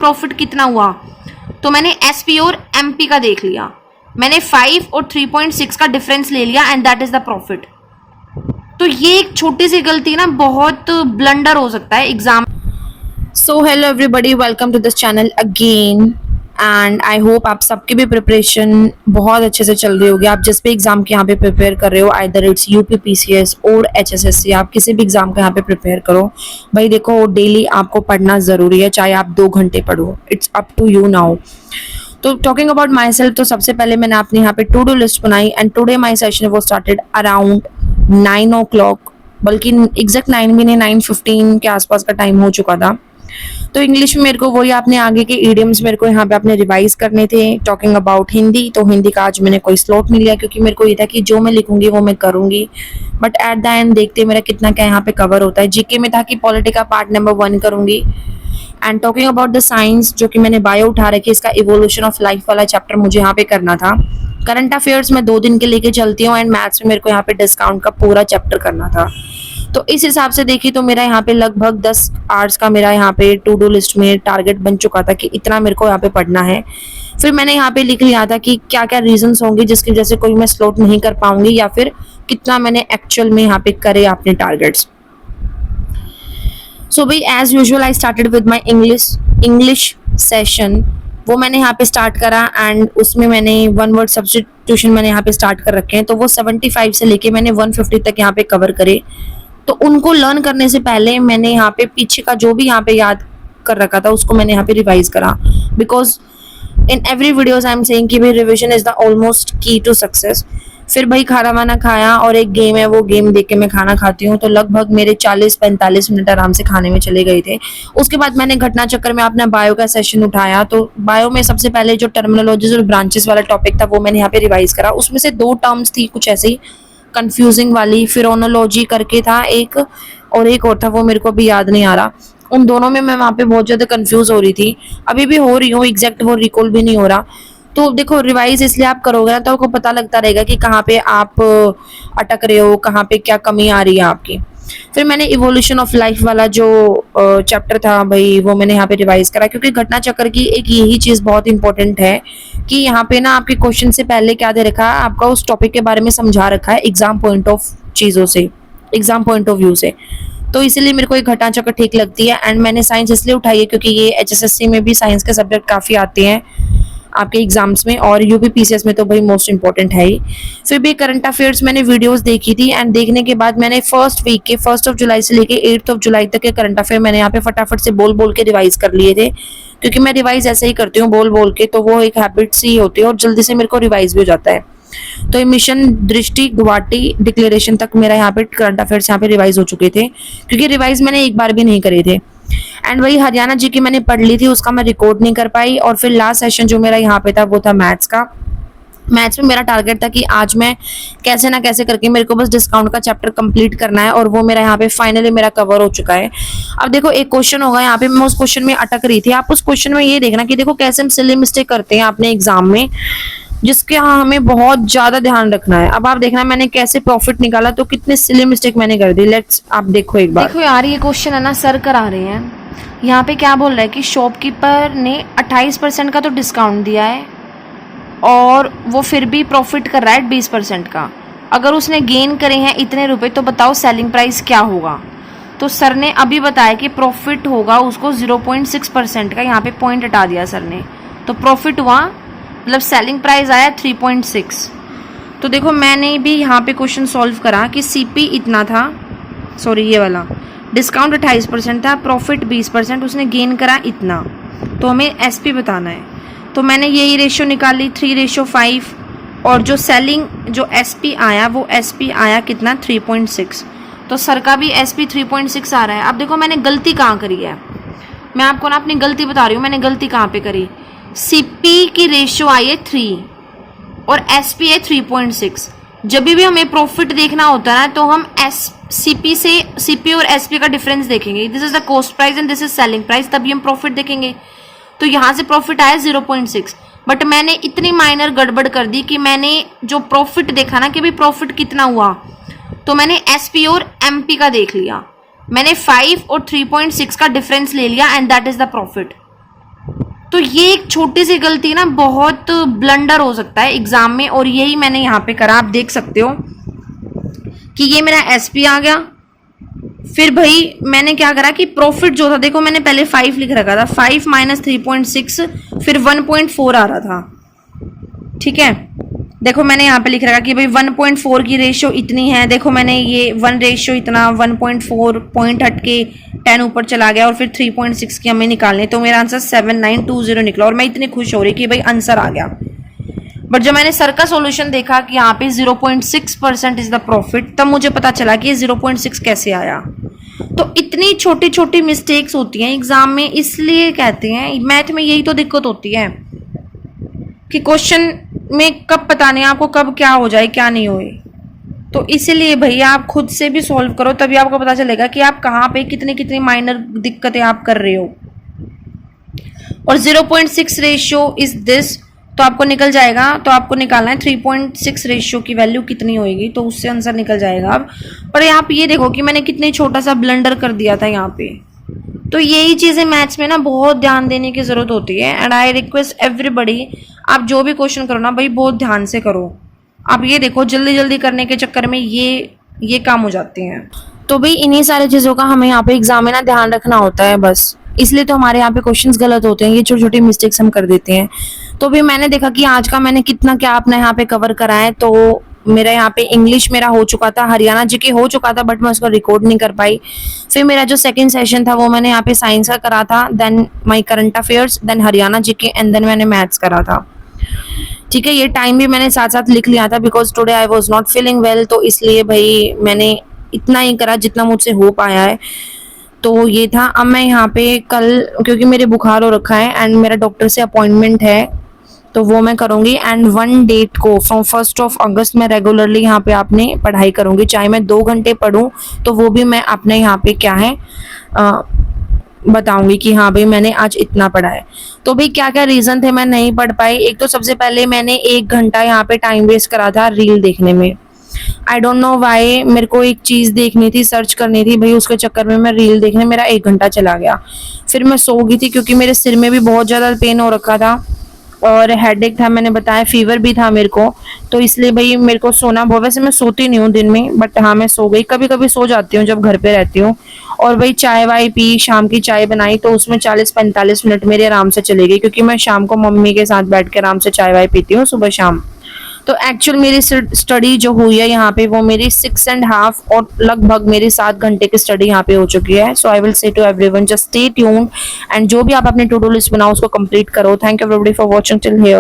Profit कितना हुआ, तो मैंने एसपी और एमपी का देख लिया, मैंने 5 और 3.6 का डिफरेंस ले लिया and that is the profit. तो ये एक छोटी सी गलती ना बहुत ब्लंडर हो सकता है exam. So hello everybody, welcome to this channel again and I hope आप सबकी भी प्रिपरेशन बहुत अच्छे से चल रही होगी। आप जिस भी एग्जाम के यहाँ पे प्रिपेयर कर रहे हो, आइदर इट्स यूपी पीसीएस और एचएसएससी, आप किसी भी एग्जाम का यहाँ पे प्रिपेयर करो। भाई देखो, डेली आपको पढ़ना ज़रूरी है, चाहे आप 2 घंटे पढ़ो, it's up to you now. तो टॉकिंग अबाउट माई सेल्फ, तो सबसे पहले मैंने अपने यहाँ पे टू डू लिस्ट बनाई एंड टुडे माई सेशन वो स्टार्टेड अराउंड 9 o'clock, बल्कि एग्जैक्ट 9 भी नहीं, 9:15 के आसपास का टाइम हो चुका था। तो इंग्लिश में मेरे को वही अपने आगे के इडियम्स मेरे को यहाँ पे अपने रिवाइज करने थे। टॉकिंग अबाउट हिंदी, तो हिंदी का आज मैंने कोई स्लॉट नहीं लिया क्योंकि मेरे को ये था कि जो मैं लिखूंगी वो मैं करूंगी, बट एट द एंड देखते मेरा कितना क्या यहाँ पे कवर होता है। जीके में था कि पॉलिटी का पार्ट नंबर 1 करूंगी। And talking about the science, जो कि मैंने बायो उठा रखी है, इसका इवोल्यूशन ऑफ लाइफ वाला चैप्टर मुझे यहाँ पे करना था। करंट अफेयर्स में 2 दिन के लेके चलती हूँ एंड मैथ्स में मेरे को यहाँ पे डिस्काउंट का पूरा चैप्टर करना था। तो इस हिसाब से देखी तो मेरा यहाँ पे लगभग 10 आवर्स का मेरा यहाँ पे टू डू लिस्ट में टारगेट बन चुका था कि इतना मेरे को यहाँ पे पढ़ना है। फिर मैंने यहाँ पे लिख लिया था कि क्या क्या रीजंस होंगे जिसकी वजह से कोई मैं स्लॉट नहीं कर पाऊंगी, या फिर कितना मैंने एक्चुअल में यहाँ पे करे अपने टारगेट्स। सो भाई as usual I started with my English session. वो मैंने यहाँ पे स्टार्ट करा एंड उसमें मैंने 1 वर्ड सब्स्टिट्यूशन मैंने यहाँ पे स्टार्ट कर रखे हैं, तो वो 75 से लेके मैंने 150 तक यहाँ पे कवर करे। तो उनको लर्न करने से पहले मैंने यहाँ पे पीछे का जो भी यहाँ पे याद कर रखा था उसको मैंने यहाँ पे रिवाइज करा, because in every videos I am saying कि भाई रिविजन इज द ऑलमोस्ट की टू सक्सेस। फिर भाई खाना वाना खाया और एक गेम है, वो गेम देख के मैं खाना खाती हूँ, तो लगभग मेरे 40-45 मिनट आराम से खाने में चले गए थे। उसके बाद मैंने घटना चक्कर में अपना बायो का सेशन उठाया। तो बायो में सबसे पहले जो टर्मिनोलॉजीज और ब्रांचेस वाला टॉपिक था वो मैंने यहाँ पे रिवाइज करा। उसमें से 2 टर्म्स थी कुछ ऐसे ही कंफ्यूजिंग वाली, फिरोनोलॉजी करके था एक, और एक और था वो मेरे को अभी याद नहीं आ रहा। उन दोनों में मैं वहाँ पे बहुत ज़्यादा कंफ्यूज हो रही थी, अभी भी हो रही हूँ, एग्जैक्ट वो रिकॉल भी नहीं हो रहा। तो देखो, रिवाइज इसलिए आप करोगे ना तो आपको पता लगता रहेगा कि कहाँ पे आप अटक रहे हो, कहाँ पे क्या कमी आ रही है आपकी। फिर मैंने इवोल्यूशन ऑफ लाइफ वाला जो चैप्टर था भाई वो मैंने यहाँ पे रिवाइज करा, क्योंकि घटना चक्र की एक यही चीज़ बहुत इंपॉर्टेंट है कि यहाँ पे ना आपके क्वेश्चन से पहले क्या दे रखा है, आपका उस टॉपिक के बारे में समझा रखा है एग्जाम पॉइंट ऑफ चीज़ों से, एग्जाम पॉइंट ऑफ व्यू से। तो इसीलिए मेरे को एक घटना चक्र ठीक लगती है। एंड मैंने साइंस इसलिए उठाई है क्योंकि ये एचएसएससी में भी साइंस के सब्जेक्ट काफ़ी आते हैं आपके एग्जाम्स में, और यूपी पीसीएस में तो भाई मोस्ट इंपॉर्टेंट है ही। फिर भी करंट अफेयर्स मैंने वीडियोस देखी थी एंड देखने के बाद मैंने फर्स्ट वीक के 1 जुलाई से लेके 8 जुलाई तक के करंट अफेयर मैंने यहाँ पे फटाफट से बोल बोल के रिवाइज कर लिए थे, क्योंकि मैं रिवाइज ऐसे ही करती हूँ बोल बोल के, तो वो एक हैबिट सी होती है और जल्दी से मेरे को रिवाइज भी हो जाता है। तो मिशन दृष्टि गुवाहाटी डिक्लेरेशन तक मेरा यहाँ पे करंट अफेयर्स यहाँ पे रिवाइज हो चुके थे, क्योंकि रिवाइज मैंने एक बार भी नहीं करे थे। एंड वही हरियाणा जी की मैंने पढ़ ली थी, उसका मैं रिकॉर्ड नहीं कर पाई। और फिर लास्ट सेशन जो मेरा यहाँ पे था वो था मैथ्स का। मैथ्स में मेरा टारगेट था कि आज मैं कैसे ना कैसे करके मेरे को बस डिस्काउंट का चैप्टर कंप्लीट करना है, और वो मेरा यहाँ पे फाइनली मेरा कवर हो चुका है। अब देखो, एक क्वेश्चन होगा यहाँ पे, मैं उस क्वेश्चन में अटक रही थी। आप उस क्वेश्चन में ये देखना कि देखो कैसे हम सिली मिस्टेक करते हैं अपने एग्जाम में, जिसके यहाँ हमें बहुत ज्यादा ध्यान रखना है। अब आप देखना मैंने कैसे प्रॉफिट निकाला, तो कितने सिली मिस्टेक मैंने कर दी। लेट्स आप देखो एक बार। देखो यार, ये क्वेश्चन है ना सर करा रहे हैं। यहाँ पे क्या बोल रहा है कि शॉपकीपर ने 28% का तो डिस्काउंट दिया है और वो फिर भी प्रॉफिट कर रहा है 20% का। अगर उसने गेन करे हैं इतने रुपए, तो बताओ सेलिंग प्राइस क्या होगा। तो सर ने अभी बताया कि प्रॉफिट होगा उसको 0.6% का, यहाँ पे पॉइंट हटा दिया सर ने, तो प्रॉफिट हुआ, मतलब सेलिंग प्राइस आया 3.6। तो देखो मैंने भी यहाँ पे क्वेश्चन सॉल्व करा कि सीपी इतना था, सॉरी ये वाला, डिस्काउंट 28% था, प्रॉफिट 20%, उसने गेन करा इतना, तो हमें एसपी बताना है। तो मैंने यही रेशियो निकाली 3:5, और जो सेलिंग जो एसपी आया वो एसपी आया कितना 3.6। तो सर का भी एसपी 3.6 आ रहा है। अब देखो मैंने गलती कहाँ करी है, मैं आपको ना अपनी गलती बता रही हूँ, मैंने गलती कहाँ पे करी। सीपी की रेशियो आई है 3 और एसपी है 3.6। जब भी हमें प्रॉफिट देखना होता है तो हम सीपी से सीपी और एसपी का डिफरेंस देखेंगे। This is the cost price and this is selling price, तभी हम प्रॉफिट देखेंगे। तो यहाँ से प्रॉफिट आया 0.6, बट मैंने इतनी माइनर गड़बड़ कर दी कि मैंने जो प्रॉफिट देखा ना कि भाई प्रॉफिट कितना हुआ, तो मैंने एसपी और एमपी का देख लिया, मैंने 5 और 3.6 का डिफरेंस ले लिया and that is the profit. ये एक छोटी सी गलती ना बहुत ब्लंडर हो सकता है एग्जाम में, और यही मैंने यहाँ पे करा। आप देख सकते हो कि ये मेरा एसपी आ गया। फिर भाई मैंने क्या करा कि प्रॉफिट जो था, देखो मैंने पहले 5 लिख रखा था, 5 माइनस 3.6 फिर 1.4 आ रहा था, ठीक है। देखो मैंने यहाँ पे लिख रखा कि भाई 1.4 की रेशियो इतनी है। देखो मैंने ये 1 रेशियो इतना 1.4 पॉइंट हट के 10 ऊपर चला गया, और फिर 3.6 की हमें निकालने, तो मेरा आंसर 7920 निकला। और मैं इतनी खुश हो रही कि भाई आंसर आ गया। बट जब मैंने सर का सॉल्यूशन देखा कि यहाँ पे 0.6% इज द प्रॉफिट, तब मुझे पता चला कि ये 0.6 कैसे आया। तो इतनी छोटी छोटी मिस्टेक्स होती हैं एग्जाम में, इसलिए कहते हैं मैथ में यही तो दिक्कत होती है कि क्वेश्चन में कब पता नहीं आपको कब क्या हो जाए क्या नहीं होए। तो इसीलिए भैया आप खुद से भी सॉल्व करो, तभी आपको पता चलेगा कि आप कहाँ पे कितनी कितनी माइनर दिक्कतें आप कर रहे हो। और 0.6 रेशियो इज दिस, तो आपको निकल जाएगा। तो आपको निकालना है 3.6 रेशियो की वैल्यू कितनी होएगी, तो उससे आंसर निकल जाएगा। अब पर यहाँ पे ये देखो कि मैंने कितने छोटा सा ब्लंडर कर दिया था यहाँ पे। तो यही चीज़ें मैथ्स में ना बहुत ध्यान देने की ज़रूरत होती है। एंड आई रिक्वेस्ट एवरीबडी, आप जो भी क्वेश्चन करो ना भाई बहुत ध्यान से करो। आप ये देखो जल्दी जल्दी करने के चक्कर में ये काम हो जाते हैं। तो भाई इन्हीं सारी चीज़ों का हमें यहाँ पे एग्जाम में ना ध्यान रखना होता है बस, इसलिए तो हमारे यहाँ पे क्वेश्चंस गलत होते हैं, ये छोटी छोटी मिस्टेक्स हम कर देते हैं। तो भी मैंने देखा कि आज का मैंने कितना क्या अपना यहाँ पे कवर करा है। तो मेरा यहाँ पे इंग्लिश मेरा हो चुका था, हरियाणा जीके हो चुका था, बट मैं उसको रिकॉर्ड नहीं कर पाई। फिर मेरा जो सेकंड सेशन था वो मैंने यहाँ पे साइंस का करा था, then my current affairs, then Haryana GK, and then मैंने मैथ्स करा था, ठीक है। ये टाइम भी मैंने साथ साथ लिख लिया था because today I was not feeling well, तो इसलिए भाई मैंने इतना ही करा जितना मुझसे हो पाया है। तो ये था। अब मैं यहाँ पे कल, क्योंकि मेरे बुखार हो रखा है एंड मेरा डॉक्टर से अपॉइंटमेंट है, तो वो मैं करूँगी। एंड 1 डेट को फ्रॉम 1 अगस्त मैं रेगुलरली यहाँ पे आपने पढ़ाई करूँगी, चाहे मैं 2 घंटे पढूं तो वो भी मैं अपने यहाँ पे क्या है बताऊंगी कि हाँ भाई मैंने आज इतना पढ़ा है। तो भाई क्या क्या रीज़न थे मैं नहीं पढ़ पाई। एक तो सबसे पहले मैंने 1 घंटा यहाँ पे टाइम वेस्ट करा था रील देखने में। आई डोंट नो वाई, मेरे को एक चीज़ देखनी थी, सर्च करनी थी भाई, उसके चक्कर में मैं रील देखने मेरा 1 घंटा चला गया। फिर मैं सो गई थी क्योंकि मेरे सिर में भी बहुत ज़्यादा पेन हो रखा था और हेडेक था, मैंने बताया, फीवर भी था मेरे को। तो इसलिए भाई मेरे को सोना बहुत, वैसे मैं सोती नहीं हूँ दिन में, बट हाँ मैं सो गई। कभी कभी सो जाती हूँ जब घर पे रहती हूँ। और भाई चाय वाय पी, शाम की चाय बनाई, तो उसमें 40-45 मिनट मेरे आराम से चले गए, क्योंकि मैं शाम को मम्मी के साथ बैठ के आराम से चाय वाय पीती हूँ सुबह शाम। तो एक्चुअल मेरी स्टडी जो हुई है यहाँ पे वो मेरी 6.5 और लगभग मेरी 7 घंटे की स्टडी यहाँ पे हो चुकी है। So I will say to everyone just stay tuned, and जो भी आप अपने टू डू लिस्ट बनाओ उसको कंप्लीट करो। Thank you everybody for watching till here.